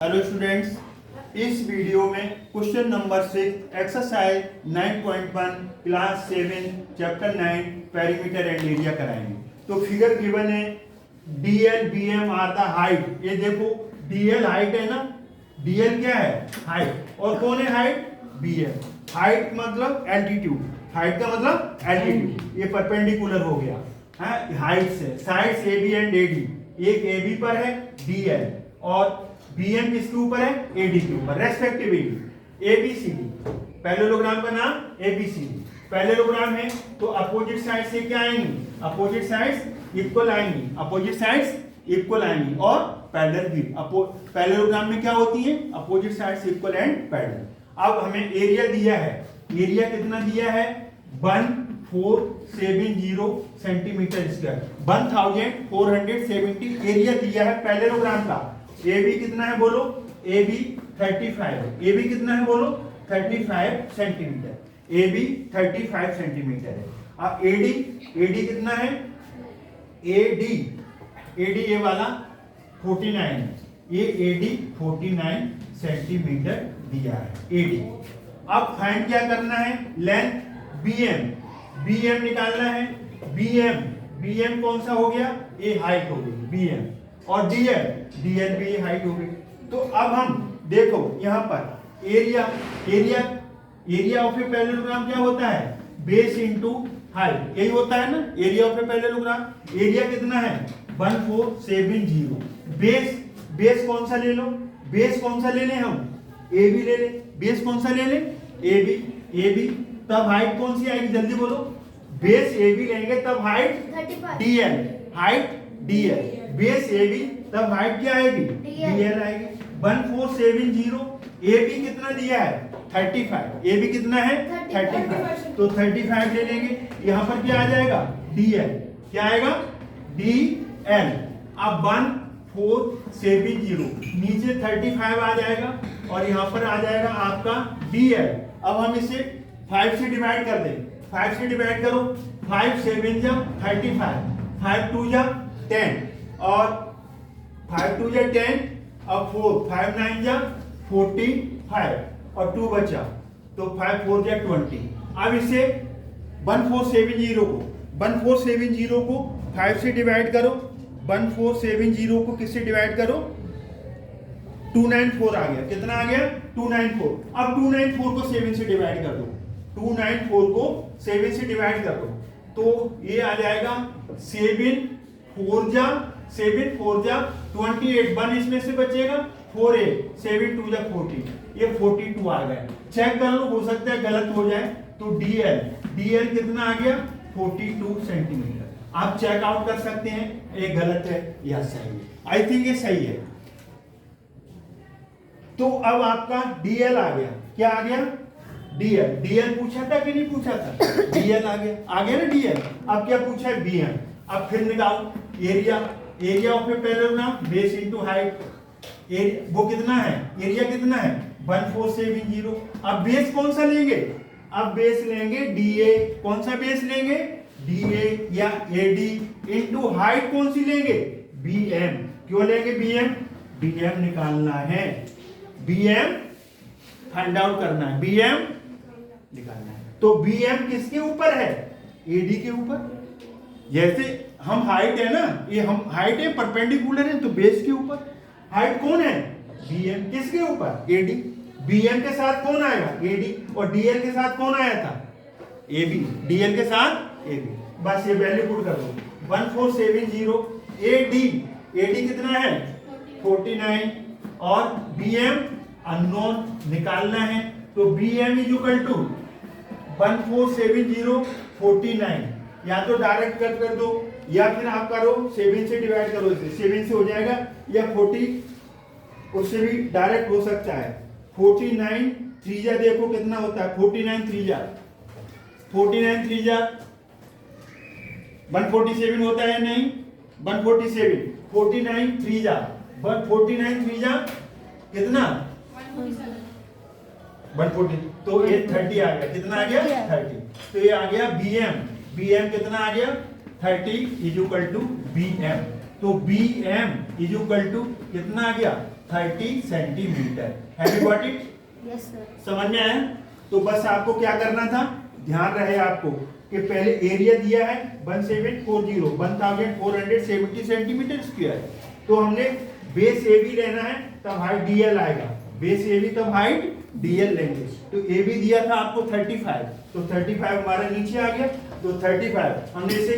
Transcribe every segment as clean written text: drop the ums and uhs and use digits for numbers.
Hello students, इस video में question number 6 exercise 9.1 class 7 chapter 9 perimeter and area कराएंगे। तो फिगर गिवन है DL BM are the height. ये देखो डीएल हाइट है ना, डीएल क्या है? हाइट। और कौन है हाइट? बीएम। हाइट मतलब एल्टीट्यूड, हाइट का मतलब एल्टीट्यूड। ये परपेंडिकुलर हो गया है हाइट से। Sides A B and AD, एक ए बी पर है डीएल और बीएम किसके ऊपर है? एडी के ऊपर रेस्पेक्टिवली। एबीसीडी पैरेललोग्राम का नाम एबीसीडी पैरेललोग्राम है। तो अपोजिट साइड से क्या आएंगी? अपोजिट साइड्स इक्वल आएंगी, अपोजिट साइड्स इक्वल आएंगी और पैरेलल भी। पैरेललोग्राम में क्या होती है? Opposite sides equal and parallel. अब हमें एरिया दिया है, एरिया कितना दिया है? 1470 सेंटीमीटर स्क्वायर, 1470 एरिया दिया है पैरेललोग्राम का। ए बी कितना है बोलो? ए बी 35 है। ए बी कितना है बोलो? 35 सेंटीमीटर। ए बी 35 सेंटीमीटर है। अब एडी, एडी कितना है? एडी, एडी ये वाला 49 है। ये एडी 49 सेंटीमीटर दिया है एडी। अब फाइंड क्या करना है? लेंथ बीएम, बीएम निकालना है। बीएम, बीएम कौन सा हो गया? ये हाइट हो गई बीएम। और डीएल, डीएल भी हाइट हो गई। तो अब हम देखो यहाँ पर area, area area of a parallelogram क्या होता है? बेस इनटू हाइट, यही होता है ना area of a parallelogram. Area कितना है? 1470। बेस, बेस कौन सा ले लो? बेस कौन सा ले लें हम? ए बी ले ले। बेस कौन सा ले लें? A B, A B. तब हाइट कौन सी आएगी? जल्दी बोलो। बेस ए बी लेंगे तब height DL, height DL. Base A B तब हाइट क्या आएगी? डीएल आएगी। 1470। ए बी कितना दिया है? 35। ए बी कितना है? 35। तो 35 ले लेंगे। यहाँ पर क्या आ जाएगा? डीएल। क्या आएगा? डीएल। अब 1470 नीचे 35 आ जाएगा और यहाँ पर आ जाएगा आपका डीएल। अब हम इसे 5 से डिवाइड कर दें। 5 से डिवाइड करो। 5 7 जा 35, 5 2 जा 10 और 5 2 जा 10 अब 4 5 9 जा 45 और 2 बचा तो 5 4 जा 20। अब इसे 1470 को 5 से डिवाइड करो। 1470 को किससे डिवाइड करो? 294 आ गया। कितना आ गया? 294। अब 294 को 7 से डिवाइड कर दो। 294 को 7 से डिवाइड कर दो तो ये आ जाएगा 7 4 जा 28। 1 इसमें से बचेगा 4 8 7 2 जा 40। ये 42 आ गया। चेक कर लो, हो सकता है गलत हो जाए। तो डीएल, डीएल कितना आ गया? 42 सेंटीमीटर। आप चेक आउट कर सकते हैं ये गलत है या सही है। आई थिंक ये सही है। तो अब आपका डीएल आ गया। क्या आ गया? डीएल। डीएल पूछा था कि नहीं पूछा था? डीएल आ गया, आ गया ना डीएल। अब क्या पूछा है? बीएम। अब फिर निकालो area, area of a parallelogram base into height. वो कितना है? एरिया कितना है? 1470। अब बेस कौन सा लेंगे? अब बेस लेंगे डीए। कौन सा बेस लेंगे? डीए या एडी इनटू हाइट कौन सी लेंगे? बीएम। क्यों लेंगे बीएम? बीएम निकालना है, बीएम फाइंड आउट करना है, बीएम निकालना है। तो बीएम किसके ऊपर है? एडी के ऊपर। जैसे हम हाइट है ना, ये हम हाइट है परपेंडिकुलर है तो बेस के ऊपर। हाइट कौन है? बीएम। किसके ऊपर? एडी। बीएम के साथ कौन आएगा? एडी। और डीएल के साथ कौन आया था? एबी। डीएल के साथ एबी। बस ये वैल्यू पुट कर दो। 1470 एडी, एडी कितना है? 49 और बीएम अननोन निकालना है। तो बीएम इज इक्वल टू 1470 49। या तो डायरेक्ट कट कर दो या फिर आप करो 7 से डिवाइड करो। इसे 7 से हो जाएगा या 40 उससे भी डायरेक्ट हो सकता है। 49 3 देखो कितना होता है? 49 3 147 होता है नहीं? 147 49 3 49 3 कितना? 140। तो ये 30 आ गया। कितना आ गया? 30। तो ये आ गया बीएम। बीएम कितना आ गया? 30 इज इक्वल टू बीएम। तो बीएम इज इक्वल टू कितना आ गया? 30 centimetre. Have you got it? Yes sir. समझ में आया? तो बस आपको क्या करना था, ध्यान रहे आपको कि पहले एरिया दिया है 1470 सेंटीमीटर स्क्वायर। तो हमने बेस ए बी लेना है, तब हाइट डीएल आएगा, बेस ए बी तब हाइट डीएल लेंगे। तो ए बी दिया था आपको 35, तो 35 हमारा नीचे आ गया। तो 35 हमने इसे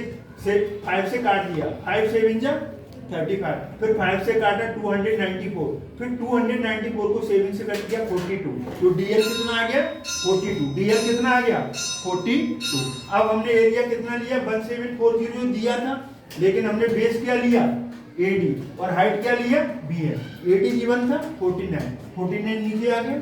5 से काट दिया, 5 7 जा 35, फिर 5 से काटा 294, फिर 294 को 7 से कट दिया 42। तो डीएल कितना आ गया 42, डीएल कितना आ गया 42। अब हमने एरिया कितना लिया 1740 दिया था, लेकिन हमने बेस क्या लिया एडी और हाइट क्या लिया बीएल। एडी गिवन था 49 नीचे आ गया।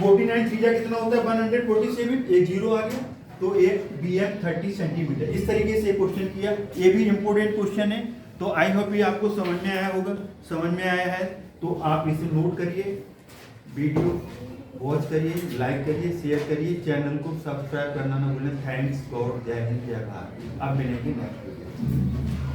49 त्रिज्या कितना होता है 147, एक जीरो आ गया। तो एक बीएम 30 सेंटीमीटर। इस तरीके से क्वेश्चन किया, ये भी इंपोर्टेंट क्वेश्चन है। तो आई होप ये आपको समझ में आया होगा। समझ में आया है तो आप इसे नोट करिए, वीडियो वॉच करिए, लाइक करिए, शेयर करिए, चैनल को सब्सक्राइब करना ना भूलें। थैंक्स गॉड, जय हिंद, जय भारत। अब मिलेंगे नेक्स्ट वीडियो।